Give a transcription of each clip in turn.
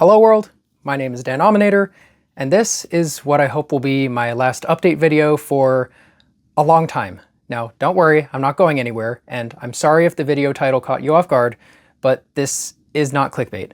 Hello world, my name is Dan Ominator, and this is what I hope will be my last update video for a long time. Now, don't worry, I'm not going anywhere, and I'm sorry if the video title caught you off guard, but this is not clickbait.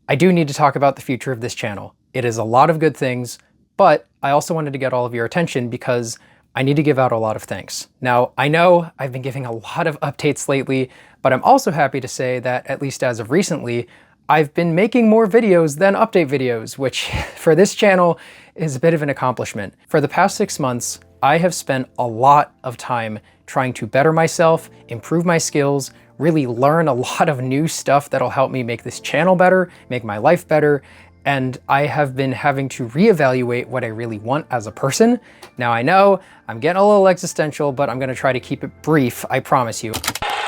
I do need to talk about the future of this channel. It is a lot of good things, but I also wanted to get all of your attention because I need to give out a lot of thanks. Now, I know I've been giving a lot of updates lately, but I'm also happy to say that, at least as of recently, I've been making more videos than update videos, which for this channel is a bit of an accomplishment. For the past 6 months, I have spent a lot of time trying to better myself, improve my skills, really learn a lot of new stuff that'll help me make this channel better, make my life better, and I have been having to reevaluate what I really want as a person. Now I know I'm getting a little existential, but I'm gonna try to keep it brief, I promise you.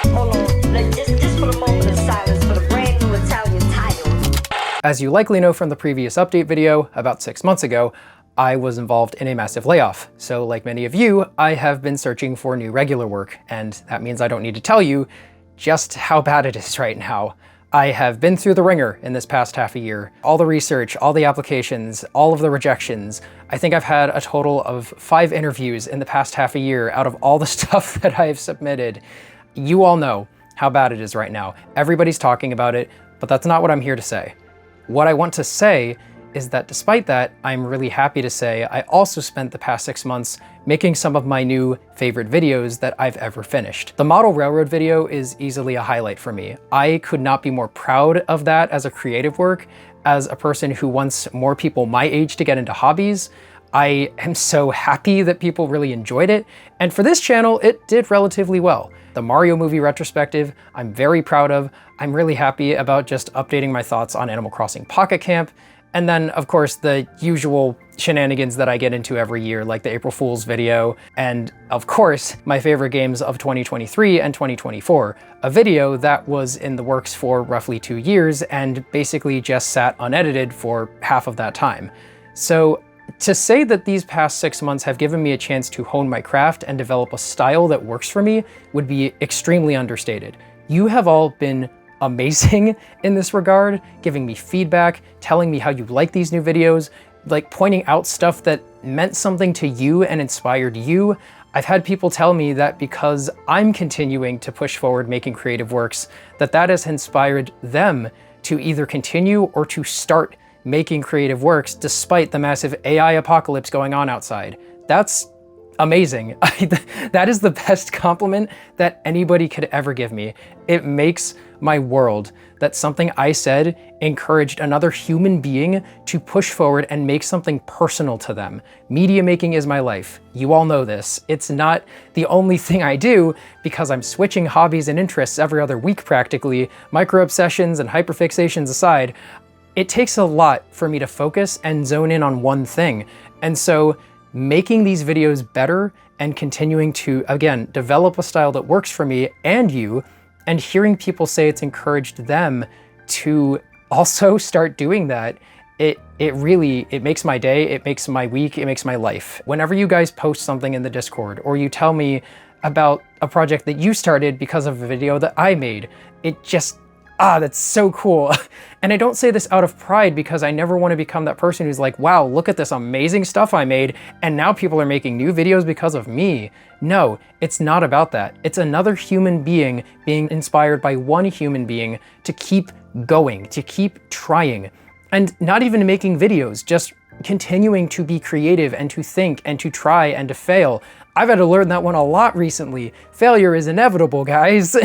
Hold on, just for a moment of silence for the brand new Italian title. As you likely know from the previous update video, about 6 months ago, I was involved in a massive layoff. So like many of you, I have been searching for new regular work, and that means I don't need to tell you just how bad it is right now. I have been through the ringer in this past half a year. All the research, all the applications, all of the rejections. I think I've had a total of 5 interviews in the past half a year out of all the stuff that I have submitted. You all know how bad it is right now. Everybody's talking about it, but that's not what I'm here to say. What I want to say is that despite that, I'm really happy to say I also spent the past 6 months making some of my new favorite videos that I've ever finished. The model railroad video is easily a highlight for me. I could not be more proud of that as a creative work. As a person who wants more people my age to get into hobbies, I am so happy that people really enjoyed it. And for this channel, it did relatively well. The Mario movie retrospective, I'm very proud of. I'm really happy about just updating my thoughts on Animal Crossing Pocket Camp. And then, of course, the usual shenanigans that I get into every year, like the April Fool's video, and of course, my favorite games of 2023 and 2024, a video that was in the works for roughly 2 years and basically just sat unedited for half of that time. So to say that these past 6 months have given me a chance to hone my craft and develop a style that works for me would be extremely understated. You have all been amazing in this regard, giving me feedback, telling me how you like these new videos, like pointing out stuff that meant something to you and inspired you. I've had people tell me that because I'm continuing to push forward making creative works, that has inspired them to either continue or to start making creative works despite the massive AI apocalypse going on outside. That's amazing. That is the best compliment that anybody could ever give me. It makes my world that something I said encouraged another human being to push forward and make something personal to them. Media making is my life. You all know this. It's not the only thing I do because I'm switching hobbies and interests every other week practically, micro obsessions and hyperfixations aside. It takes a lot for me to focus and zone in on one thing. And so making these videos better and continuing to, again, develop a style that works for me and you, and hearing people say it's encouraged them to also start doing that, it makes my day, it makes my week, it makes my life. Whenever you guys post something in the Discord or you tell me about a project that you started because of a video that I made, it just, that's so cool. And I don't say this out of pride because I never want to become that person who's like, wow, look at this amazing stuff I made, and now people are making new videos because of me. No, it's not about that. It's another human being being inspired by one human being to keep going, to keep trying. And not even making videos, just continuing to be creative and to think and to try and to fail. I've had to learn that one a lot recently. Failure is inevitable, guys.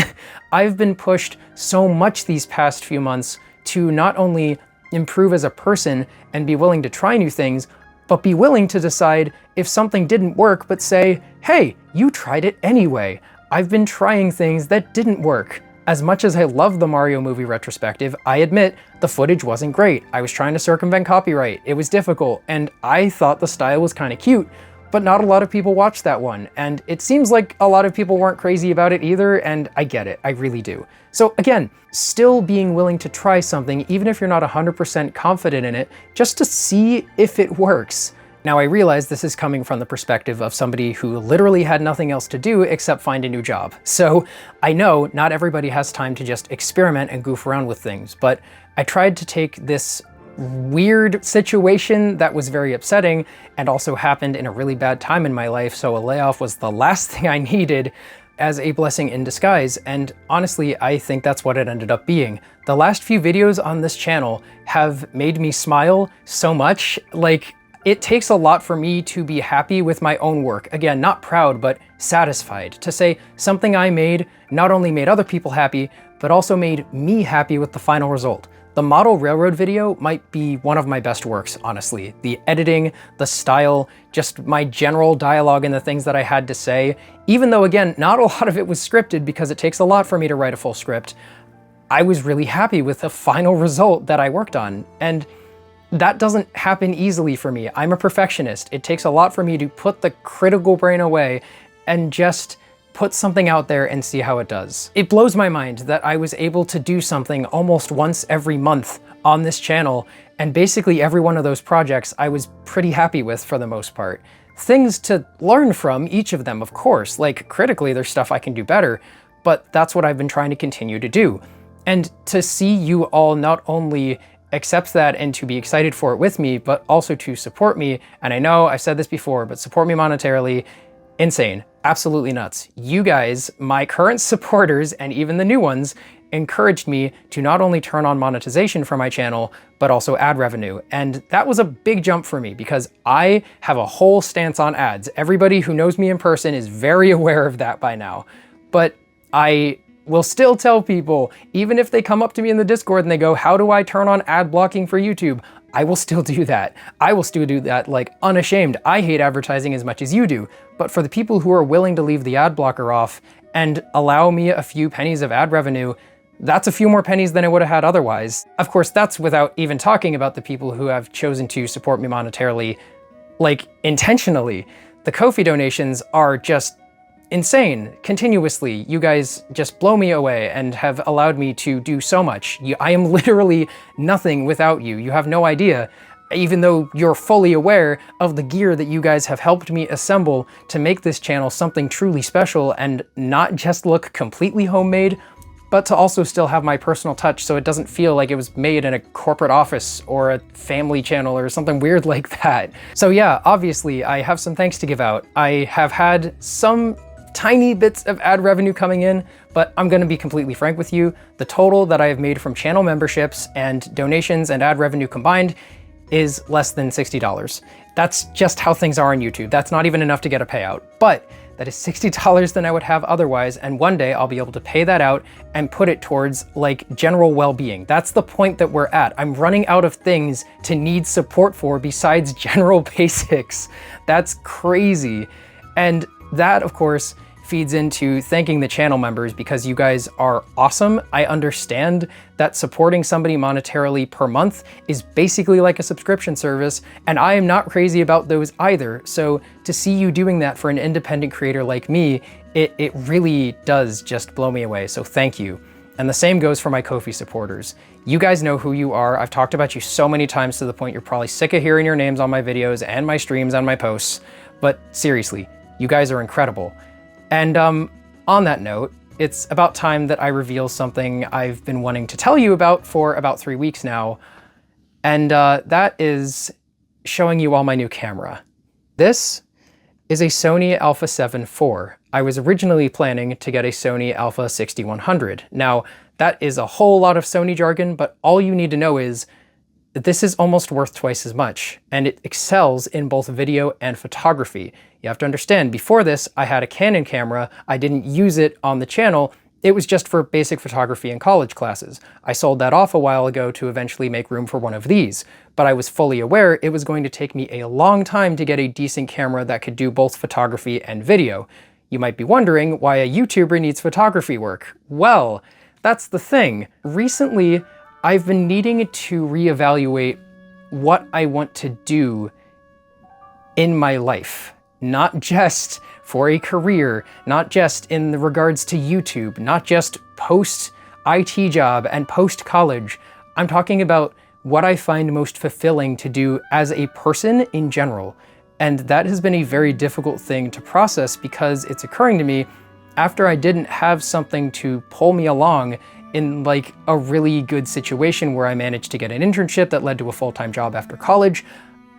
I've been pushed so much these past few months to not only improve as a person and be willing to try new things, but be willing to decide if something didn't work, but say, hey, you tried it anyway. I've been trying things that didn't work. As much as I love the Mario movie retrospective, I admit the footage wasn't great. I was trying to circumvent copyright. It was difficult, and I thought the style was kind of cute, but not a lot of people watched that one. And it seems like a lot of people weren't crazy about it either, and I get it, I really do. So again, still being willing to try something, even if you're not 100% confident in it, just to see if it works. Now I realize this is coming from the perspective of somebody who literally had nothing else to do except find a new job. So I know not everybody has time to just experiment and goof around with things, but I tried to take this weird situation that was very upsetting and also happened in a really bad time in my life, so a layoff was the last thing I needed as a blessing in disguise, and honestly, I think that's what it ended up being. The last few videos on this channel have made me smile so much. Like, it takes a lot for me to be happy with my own work. Again, not proud, but satisfied. To say something I made not only made other people happy, but also made me happy with the final result. The model railroad video might be one of my best works, honestly. The editing, the style, just my general dialogue and the things that I had to say, even though again, not a lot of it was scripted because it takes a lot for me to write a full script, I was really happy with the final result that I worked on. And that doesn't happen easily for me. I'm a perfectionist. It takes a lot for me to put the critical brain away and just put something out there and see how it does. It blows my mind that I was able to do something almost once every month on this channel, and basically every one of those projects I was pretty happy with for the most part. Things to learn from, each of them, of course. Like, critically, there's stuff I can do better, but that's what I've been trying to continue to do. And to see you all not only accept that and to be excited for it with me, but also to support me, and I know I've said this before, but support me monetarily, insane. Absolutely nuts. You guys, my current supporters, and even the new ones, encouraged me to not only turn on monetization for my channel, but also ad revenue. And that was a big jump for me because I have a whole stance on ads. Everybody who knows me in person is very aware of that by now. But I will still tell people, even if they come up to me in the Discord and they go, how do I turn on ad blocking for YouTube? I will still do that. I will still do that like unashamed. I hate advertising as much as you do, but for the people who are willing to leave the ad blocker off and allow me a few pennies of ad revenue, that's a few more pennies than I would have had otherwise. Of course, that's without even talking about the people who have chosen to support me monetarily, like intentionally. The Ko-fi donations are just insane. Continuously, you guys just blow me away and have allowed me to do so much. I am literally nothing without you. You have no idea, even though you're fully aware of the gear that you guys have helped me assemble to make this channel something truly special and not just look completely homemade, but to also still have my personal touch so it doesn't feel like it was made in a corporate office or a family channel or something weird like that. So yeah, obviously I have some thanks to give out. I have had some tiny bits of ad revenue coming in, but I'm gonna be completely frank with you. The total that I have made from channel memberships and donations and ad revenue combined is less than $60. That's just how things are on YouTube. That's not even enough to get a payout, but that is $60 than I would have otherwise, and one day I'll be able to pay that out and put it towards like general well-being. That's the point that we're at. I'm running out of things to need support for besides general basics. That's crazy. And that, of course, feeds into thanking the channel members because you guys are awesome. I understand that supporting somebody monetarily per month is basically like a subscription service, and I am not crazy about those either. So to see you doing that for an independent creator like me, it really does just blow me away. So thank you. And the same goes for my Ko-fi supporters. You guys know who you are. I've talked about you so many times to the point you're probably sick of hearing your names on my videos and my streams and my posts, but seriously, you guys are incredible. And on that note, it's about time that I reveal something I've been wanting to tell you about for about 3 weeks now, and that is showing you all my new camera. This is a Sony Alpha 7 IV. I was originally planning to get a Sony Alpha 6100. Now, that is a whole lot of Sony jargon, but all you need to know is this is almost worth twice as much, and it excels in both video and photography. You have to understand, before this, I had a Canon camera. I didn't use it on the channel. It was just for basic photography in college classes. I sold that off a while ago to eventually make room for one of these, but I was fully aware it was going to take me a long time to get a decent camera that could do both photography and video. You might be wondering why a YouTuber needs photography work. Well, that's the thing. Recently, I've been needing to reevaluate what I want to do in my life, not just for a career, not just in the regards to YouTube, not just post-IT job and post-college. I'm talking about what I find most fulfilling to do as a person in general. And that has been a very difficult thing to process because it's occurring to me after I didn't have something to pull me along in like a really good situation where I managed to get an internship that led to a full-time job after college.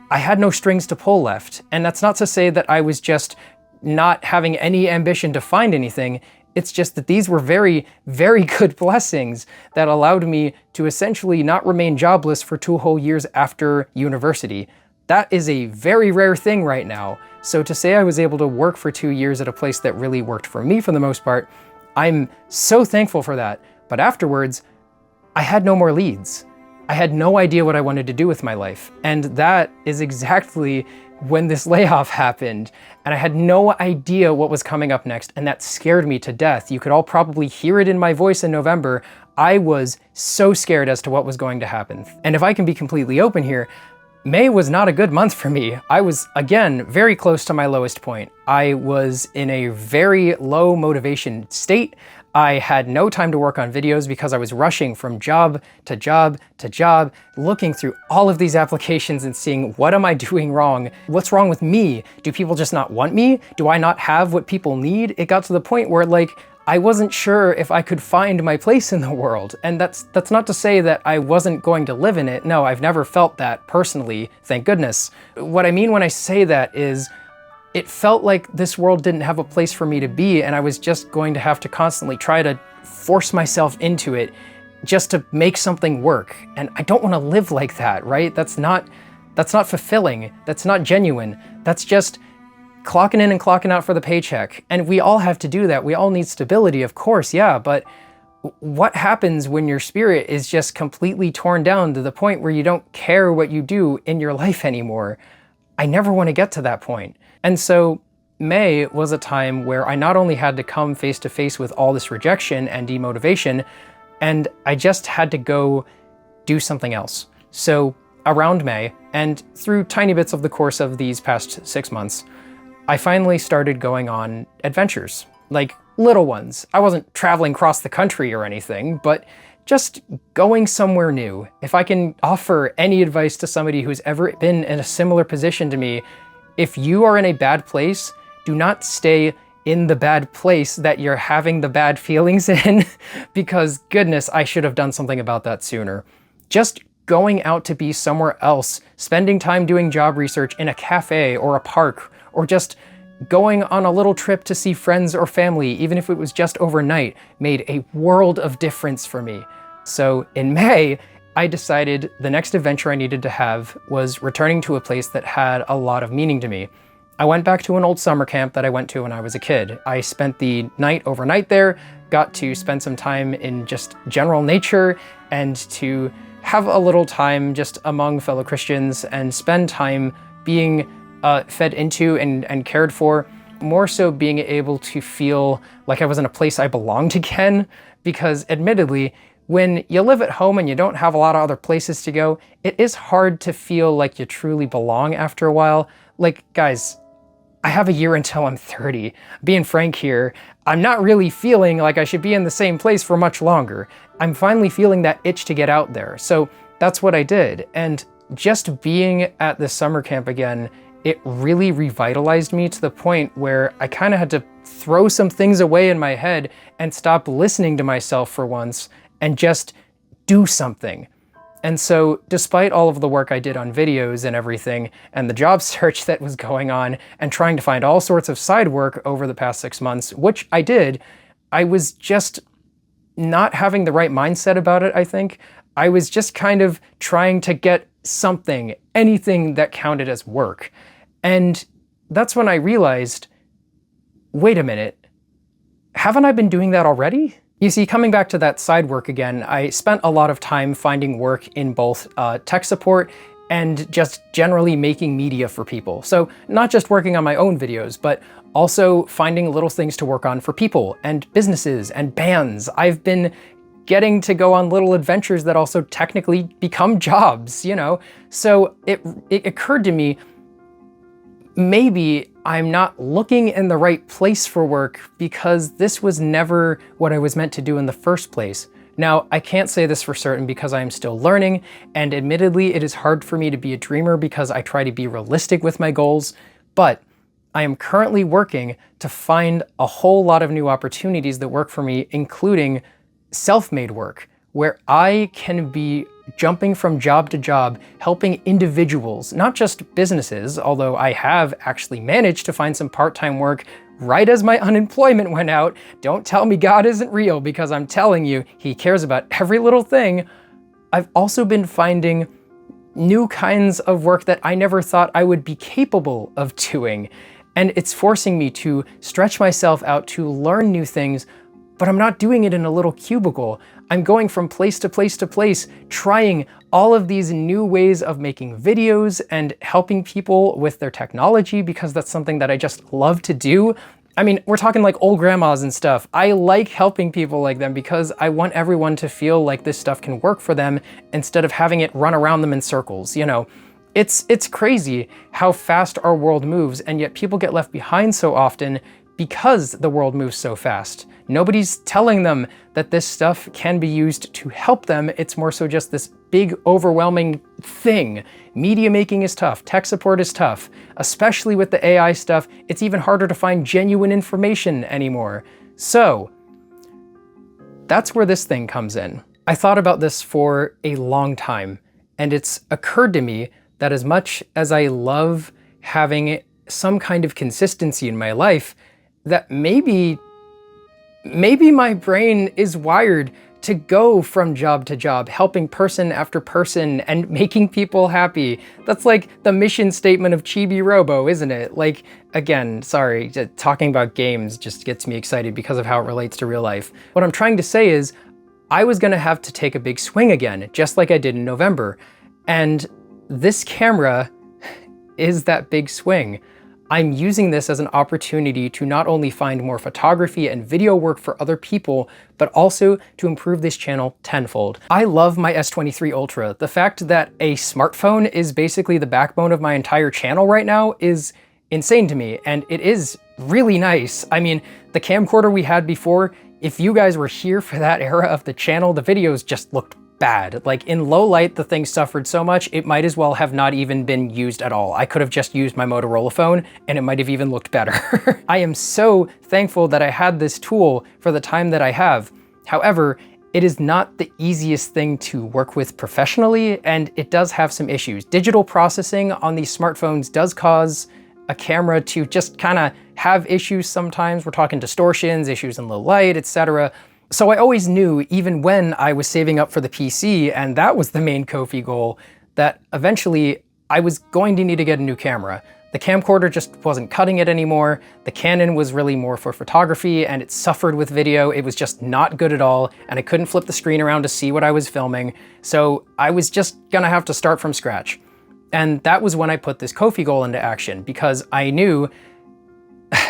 I had no strings to pull left. And that's not to say that I was just not having any ambition to find anything. It's just that these were very, very good blessings that allowed me to essentially not remain jobless for 2 whole years after university. That is a very rare thing right now. So to say I was able to work for 2 years at a place that really worked for me for the most part, I'm so thankful for that. But afterwards, I had no more leads. I had no idea what I wanted to do with my life. And that is exactly when this layoff happened. And I had no idea what was coming up next, and that scared me to death. You could all probably hear it in my voice in November. I was so scared as to what was going to happen. And if I can be completely open here, May was not a good month for me. I was, again, very close to my lowest point. I was in a very low motivation state. I had no time to work on videos because I was rushing from job to job to job, looking through all of these applications and seeing, what am I doing wrong? What's wrong with me? Do people just not want me? Do I not have what people need? It got to the point where like, I wasn't sure if I could find my place in the world. And that's not to say that I wasn't going to live in it. No, I've never felt that personally, thank goodness. What I mean when I say that is, it felt like this world didn't have a place for me to be, and I was just going to have to constantly try to force myself into it just to make something work. And I don't want to live like that, right? That's not fulfilling. That's not genuine. That's just clocking in and clocking out for the paycheck. And we all have to do that. We all need stability, of course, yeah, but what happens when your spirit is just completely torn down to the point where you don't care what you do in your life anymore? I never want to get to that point. And so May was a time where I not only had to come face to face with all this rejection and demotivation, and I just had to go do something else. So around May, and through tiny bits of the course of these past 6 months, I finally started going on adventures, like little ones. I wasn't traveling across the country or anything, but just going somewhere new. If I can offer any advice to somebody who's ever been in a similar position to me, if you are in a bad place, do not stay in the bad place that you're having the bad feelings in, because goodness, I should have done something about that sooner. Just going out to be somewhere else, spending time doing job research in a cafe or a park, or just going on a little trip to see friends or family, even if it was just overnight, made a world of difference for me. So in May, I decided the next adventure I needed to have was returning to a place that had a lot of meaning to me. I went back to an old summer camp that I went to when I was a kid. I spent the night overnight there, got to spend some time in just general nature and to have a little time just among fellow Christians and spend time being fed into and cared for, more so being able to feel like I was in a place I belonged again, because admittedly, when you live at home and you don't have a lot of other places to go, it is hard to feel like you truly belong after a while. Like, guys, I have a year until I'm 30. Being frank here, I'm not really feeling like I should be in the same place for much longer. I'm finally feeling that itch to get out there. So that's what I did. And just being at this summer camp again, it really revitalized me to the point where I kind of had to throw some things away in my head and stop listening to myself for once and just do something. And so despite all of the work I did on videos and everything, and the job search that was going on, and trying to find all sorts of side work over the past 6 months, which I did, I was just not having the right mindset about it, I think. I was just kind of trying to get something, anything that counted as work. And that's when I realized, wait a minute, haven't I been doing that already? You see, coming back to that side work again, I spent a lot of time finding work in both tech support and just generally making media for people. So not just working on my own videos, but also finding little things to work on for people and businesses and bands. I've been getting to go on little adventures that also technically become jobs, you know? So it occurred to me, maybe I'm not looking in the right place for work because this was never what I was meant to do in the first place. Now, I can't say this for certain because I am still learning, and admittedly, it is hard for me to be a dreamer because I try to be realistic with my goals, but I am currently working to find a whole lot of new opportunities that work for me, including self-made work, where I can be jumping from job to job, helping individuals, not just businesses, although I have actually managed to find some part-time work right as my unemployment went out. Don't tell me God isn't real, because I'm telling you, he cares about every little thing. I've also been finding new kinds of work that I never thought I would be capable of doing. And it's forcing me to stretch myself out to learn new things, but I'm not doing it in a little cubicle. I'm going from place to place to place, trying all of these new ways of making videos and helping people with their technology, because that's something that I just love to do. I mean, we're talking like old grandmas and stuff. I like helping people like them because I want everyone to feel like this stuff can work for them instead of having it run around them in circles, you know? It's crazy how fast our world moves, and yet people get left behind so often because the world moves so fast. Nobody's telling them that this stuff can be used to help them. It's more so just this big, overwhelming thing. Media making is tough. Tech support is tough. Especially with the AI stuff, it's even harder to find genuine information anymore. So that's where this thing comes in. I thought about this for a long time, and it's occurred to me that as much as I love having some kind of consistency in my life, that maybe my brain is wired to go from job to job, helping person after person and making people happy. That's like the mission statement of Chibi Robo, isn't it? Like, again, sorry, talking about games just gets me excited because of how it relates to real life. What I'm trying to say is, I was gonna have to take a big swing again, just like I did in November. And this camera is that big swing. I'm using this as an opportunity to not only find more photography and video work for other people, but also to improve this channel tenfold. I love my S23 Ultra. The fact that a smartphone is basically the backbone of my entire channel right now is insane to me, and it is really nice. I mean, the camcorder we had before, if you guys were here for that era of the channel, the videos just looked bad. Like in low light, the thing suffered so much, it might as well have not even been used at all. I could have just used my Motorola phone and it might have even looked better. I am so thankful that I had this tool for the time that I have. However, it is not the easiest thing to work with professionally, and it does have some issues. Digital processing on these smartphones does cause a camera to just kind of have issues sometimes. We're talking distortions, issues in low light, etc. So I always knew, even when I was saving up for the PC, and that was the main Ko-fi goal, that eventually I was going to need to get a new camera. The camcorder just wasn't cutting it anymore. The Canon was really more for photography, and it suffered with video. It was just not good at all, and I couldn't flip the screen around to see what I was filming. So I was just gonna have to start from scratch. And that was when I put this Ko-fi goal into action, because I knew,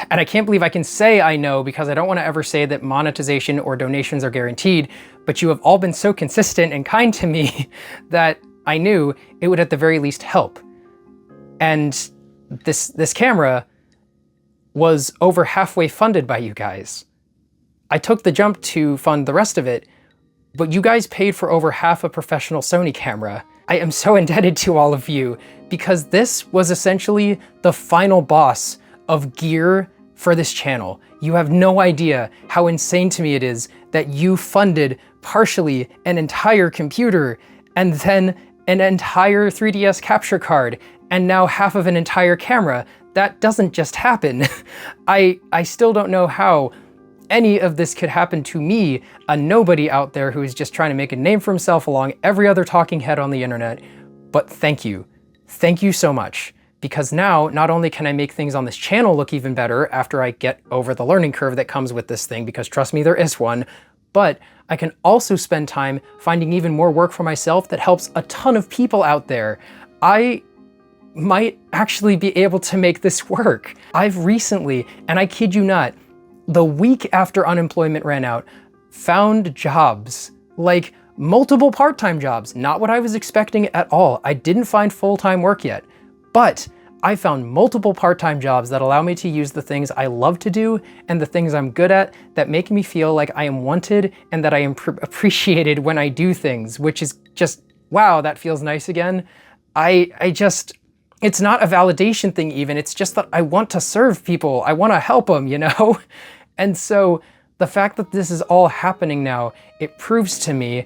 and I can't believe I can say I know, because I don't want to ever say that monetization or donations are guaranteed, but you have all been so consistent and kind to me that I knew it would at the very least help. And this camera was over halfway funded by you guys. I took the jump to fund the rest of it, but you guys paid for over half a professional Sony camera. I am so indebted to all of you, because this was essentially the final boss of gear for this channel. You have no idea how insane to me it is that you funded partially an entire computer, and then an entire 3DS capture card, and now half of an entire camera. That doesn't just happen. I still don't know how any of this could happen to me, a nobody out there who is just trying to make a name for himself along every other talking head on the internet. But thank you. Thank you so much. Because now, not only can I make things on this channel look even better after I get over the learning curve that comes with this thing, because trust me, there is one, but I can also spend time finding even more work for myself that helps a ton of people out there. I might actually be able to make this work. I've recently, and I kid you not, the week after unemployment ran out, found jobs, like multiple part-time jobs, not what I was expecting at all. I didn't find full-time work yet, but I found multiple part-time jobs that allow me to use the things I love to do and the things I'm good at that make me feel like I am wanted and that I am appreciated when I do things, which is just, wow, that feels nice again. It's not a validation thing even, it's just that I want to serve people, I want to help them, you know? And so the fact that this is all happening now, it proves to me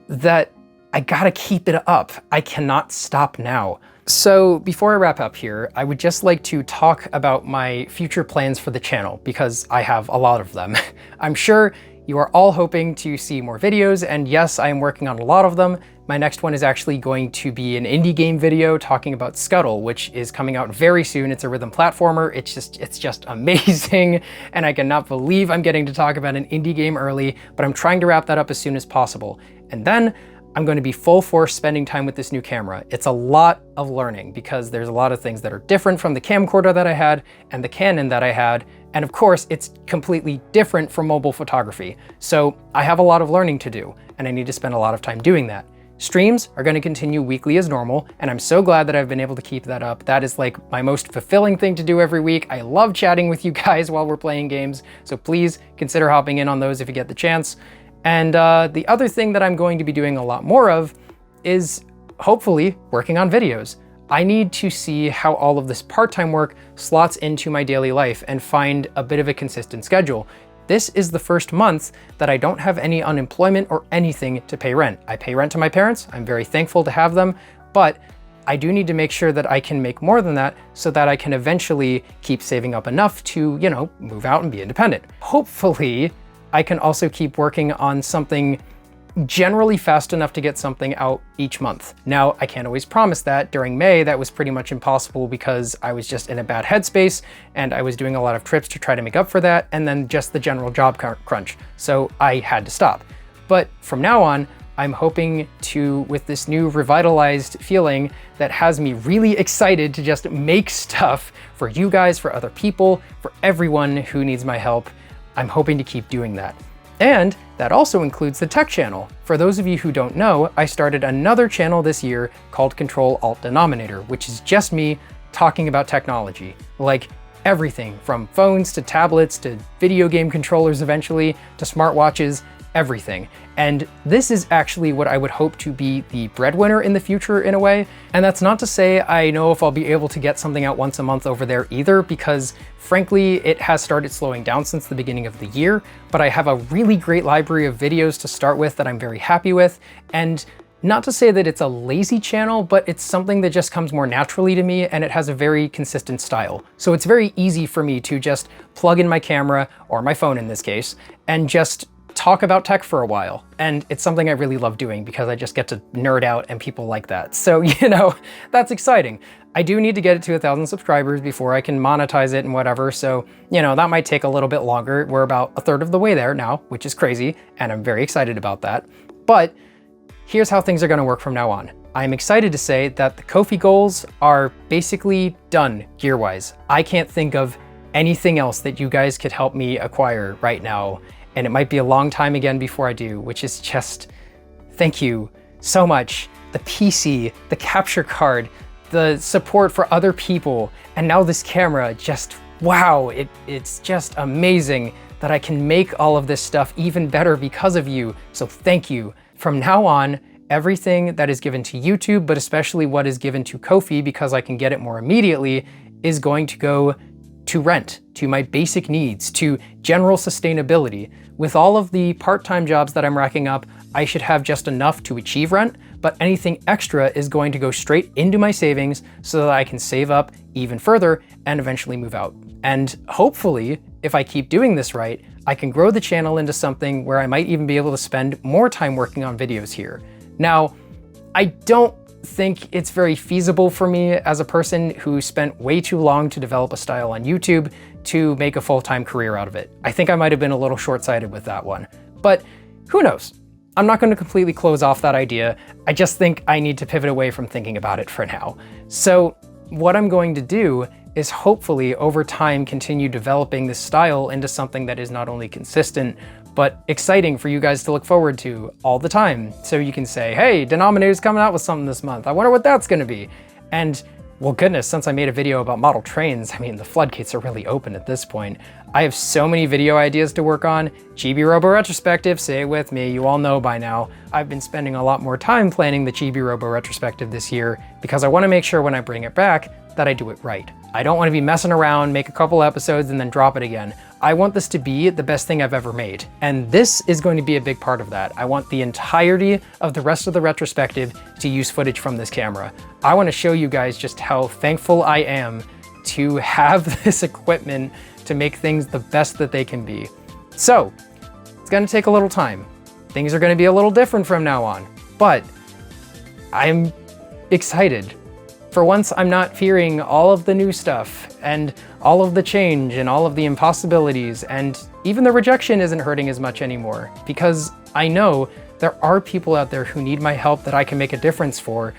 that I gotta keep it up. I cannot stop now. So before I wrap up here, I would just like to talk about my future plans for the channel, because I have a lot of them. I'm sure you are all hoping to see more videos, and yes, I am working on a lot of them. My next one is actually going to be an indie game video talking about Scuttle, which is coming out very soon. It's a rhythm platformer. It's just amazing, and I cannot believe I'm getting to talk about an indie game early, but I'm trying to wrap that up as soon as possible. And then I'm going to be full force spending time with this new camera. It's a lot of learning because there's a lot of things that are different from the camcorder that I had and the Canon that I had. And of course, it's completely different from mobile photography. So I have a lot of learning to do, and I need to spend a lot of time doing that. Streams are going to continue weekly as normal, and I'm so glad that I've been able to keep that up. That is like my most fulfilling thing to do every week. I love chatting with you guys while we're playing games, so please consider hopping in on those if you get the chance. And the other thing that I'm going to be doing a lot more of is hopefully working on videos. I need to see how all of this part-time work slots into my daily life and find a bit of a consistent schedule. This is the first month that I don't have any unemployment or anything to pay rent. I pay rent to my parents. I'm very thankful to have them, but I do need to make sure that I can make more than that so that I can eventually keep saving up enough to, you know, move out and be independent. Hopefully, I can also keep working on something generally fast enough to get something out each month. Now, I can't always promise that. During May, that was pretty much impossible because I was just in a bad headspace and I was doing a lot of trips to try to make up for that, and then just the general job crunch. So I had to stop. But from now on, I'm hoping to, with this new revitalized feeling that has me really excited to just make stuff for you guys, for other people, for everyone who needs my help, I'm hoping to keep doing that. And that also includes the tech channel. For those of you who don't know, I started another channel this year called Control-Alt-Denominator, which is just me talking about technology. Like everything from phones to tablets to video game controllers eventually to smartwatches, everything. And this is actually what I would hope to be the breadwinner in the future in a way. And that's not to say I know if I'll be able to get something out once a month over there either, because frankly, it has started slowing down since the beginning of the year, but I have a really great library of videos to start with that I'm very happy with. And not to say that it's a lazy channel, but it's something that just comes more naturally to me, and it has a very consistent style. So it's very easy for me to just plug in my camera, or my phone in this case, and just talk about tech for a while. And it's something I really love doing because I just get to nerd out and people like that. So, you know, that's exciting. I do need to get it to 1,000 subscribers before I can monetize it and whatever. So, you know, that might take a little bit longer. We're about a third of the way there now, which is crazy. And I'm very excited about that. But here's how things are going to work from now on. I'm excited to say that the Ko-fi goals are basically done gear-wise. I can't think of anything else that you guys could help me acquire right now. And it might be a long time again before I do, which is just, thank you so much. The PC, the capture card, the support for other people, and now this camera, just wow, it's just amazing that I can make all of this stuff even better because of you. So thank you. From now on, everything that is given to YouTube, but especially what is given to Ko-fi, because I can get it more immediately, is going to go to rent, to my basic needs, to general sustainability. With all of the part-time jobs that I'm racking up, I should have just enough to achieve rent, but anything extra is going to go straight into my savings so that I can save up even further and eventually move out. And hopefully, if I keep doing this right, I can grow the channel into something where I might even be able to spend more time working on videos here. Now, I don't think it's very feasible for me as a person who spent way too long to develop a style on YouTube to make a full-time career out of it. I think I might have been a little short-sighted with that one, but who knows? I'm not going to completely close off that idea. I just think I need to pivot away from thinking about it for now. So what I'm going to do is hopefully over time continue developing this style into something that is not only consistent, but exciting for you guys to look forward to all the time. So you can say, hey, Denominator's coming out with something this month. I wonder what that's gonna be. And well, goodness, since I made a video about model trains, I mean, the floodgates are really open at this point. I have so many video ideas to work on. Chibi Robo Retrospective, say it with me, you all know by now. I've been spending a lot more time planning the Chibi Robo Retrospective this year because I wanna make sure when I bring it back that I do it right. I don't wanna be messing around, make a couple episodes and then drop it again. I want this to be the best thing I've ever made. And this is going to be a big part of that. I want the entirety of the rest of the retrospective to use footage from this camera. I want to show you guys just how thankful I am to have this equipment to make things the best that they can be. So, it's gonna take a little time. Things are gonna be a little different from now on, but I'm excited. For once, I'm not fearing all of the new stuff and all of the change and all of the impossibilities, and even the rejection isn't hurting as much anymore, because I know there are people out there who need my help that I can make a difference for,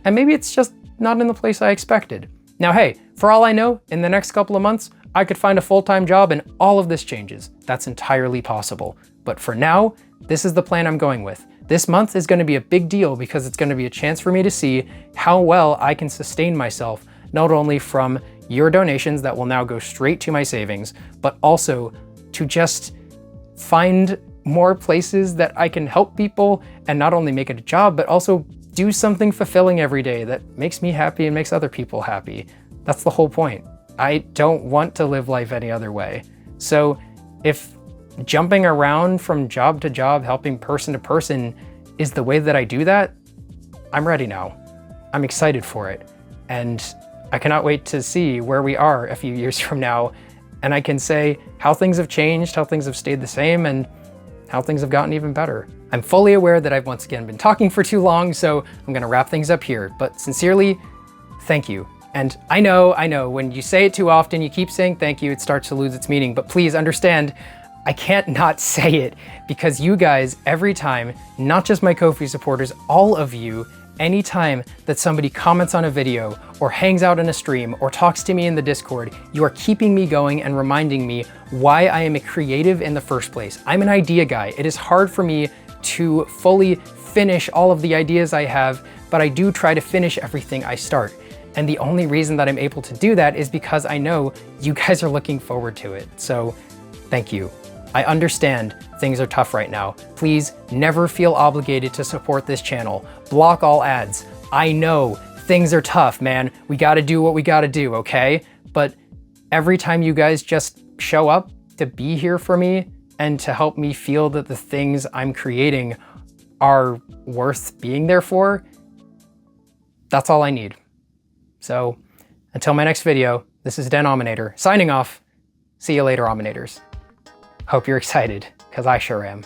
and maybe it's just not in the place I expected. Now, hey, for all I know, in the next couple of months, I could find a full-time job and all of this changes. That's entirely possible. But for now, this is the plan I'm going with. This month is going to be a big deal because it's going to be a chance for me to see how well I can sustain myself, not only from your donations that will now go straight to my savings, but also to just find more places that I can help people and not only make it a job, but also do something fulfilling every day that makes me happy and makes other people happy. That's the whole point. I don't want to live life any other way. So if jumping around from job to job, helping person to person is the way that I do that, I'm ready now. I'm excited for it. And I cannot wait to see where we are a few years from now. And I can say how things have changed, how things have stayed the same, and how things have gotten even better. I'm fully aware that I've once again been talking for too long, so I'm gonna wrap things up here. But sincerely, thank you. And I know, when you say it too often, you keep saying thank you, it starts to lose its meaning. But please understand, I can't not say it, because you guys, every time, not just my Ko-fi supporters, all of you, anytime that somebody comments on a video or hangs out in a stream or talks to me in the Discord, you are keeping me going and reminding me why I am a creative in the first place. I'm an idea guy. It is hard for me to fully finish all of the ideas I have, but I do try to finish everything I start. And the only reason that I'm able to do that is because I know you guys are looking forward to it. So thank you. I understand things are tough right now. Please never feel obligated to support this channel. Block all ads. I know things are tough, man. We gotta do what we gotta do, okay? But every time you guys just show up to be here for me and to help me feel that the things I'm creating are worth being there for, that's all I need. So until my next video, this is Den Ominator signing off. See you later, Ominators. Hope you're excited, because I sure am.